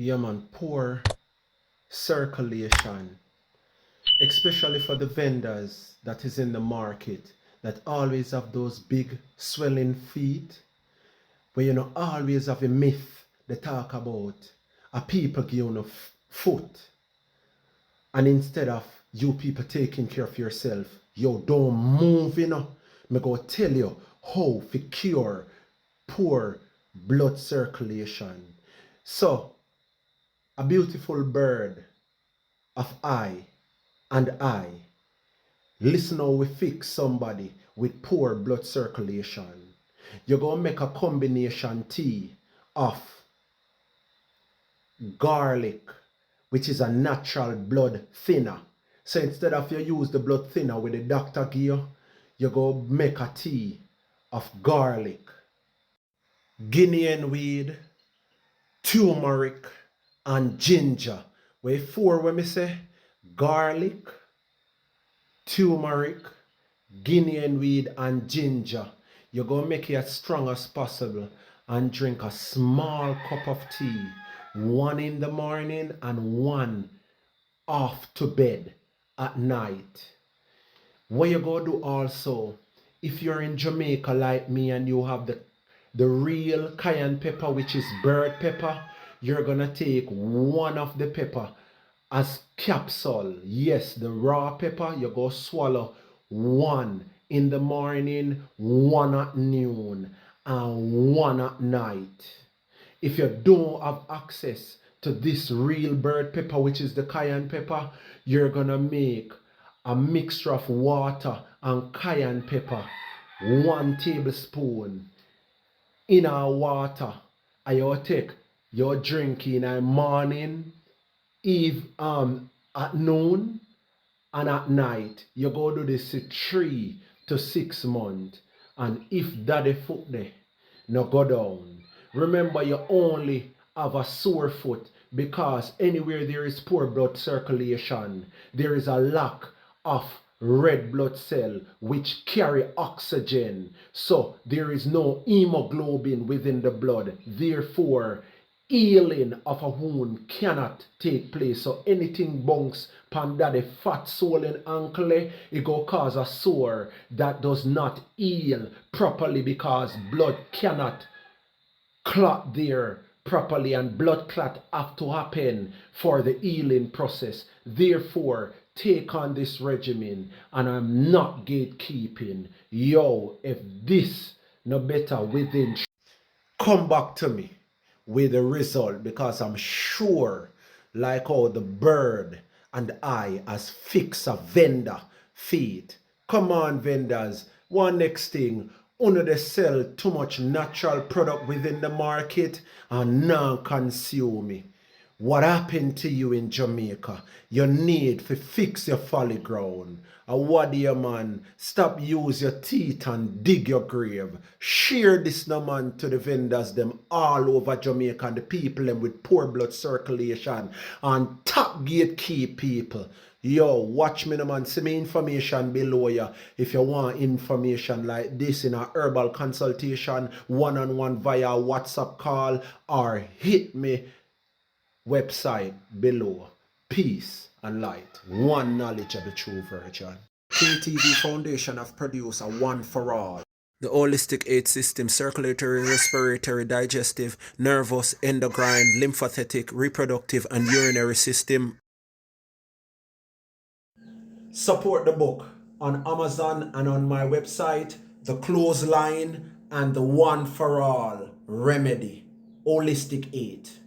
Yeah, man, poor circulation, especially for the vendors that is in the market that always have those big swelling feet, where you know always have a myth they talk about a people give you foot, and instead of you people taking care of yourself, you don't move, you know. Me go tell you how to cure poor blood circulation. So a beautiful bird of eye and eye. Listen how we fix somebody with poor blood circulation. You're going to make a combination tea of garlic, which is a natural blood thinner. So instead of you use the blood thinner with the doctor give you, you go make a tea of garlic, Guinean weed, turmeric, and ginger. Where four when me say garlic, turmeric, Guinean weed, and ginger. You're going to make it as strong as possible and drink a small cup of tea, one in the morning and one off to bed at night. What you going to do also, if you're in Jamaica like me and you have the real cayenne pepper, which is bird pepper, you're going to take one of the pepper as capsule. Yes, the raw pepper, you go swallow one in the morning, one at noon, and one at night. If you don't have access to this real bird pepper, which is the cayenne pepper, you're gonna make a mixture of water and cayenne pepper, 1 tablespoon in our water. And you take your drink in the morning, eve at noon, and at night. You go do this 3 to 6 months. And if daddy foot there, no go down. Remember, you only have a sore foot because anywhere there is poor blood circulation, there is a lack of red blood cell which carry oxygen. So there is no hemoglobin within the blood. Therefore, healing of a wound cannot take place. So anything bunks pan that the fat swollen ankle, it go cause a sore that does not heal properly because blood cannot clot there properly, and blood clot have to happen for the healing process. Therefore, take on this regimen, and I'm not gatekeeping. Yo, if this no better within, come back to me with the result, because I'm sure, like how the bird and I as fix a vendor feet. Come on, vendors. One next thing, under they sell too much natural product within the market and non-consume. What happened to you in Jamaica? You need to fix your folly ground. And what do you, man? Stop use your teeth and dig your grave. Share this no, man, to the vendors them all over Jamaica and the people them with poor blood circulation and top gatekeep people. Yo, watch me no, man. See me information below ya. If you want information like this in a herbal consultation, one-on-one via WhatsApp call, or hit me website below. Peace and light. One knowledge of the true virgin. KTV Foundation have produced a one for all. The holistic 8 system: circulatory, respiratory, digestive, nervous, endocrine, lymphatic, reproductive, and urinary system. Support the book on Amazon and on my website, The Clothesline and the One for All Remedy, Holistic 8.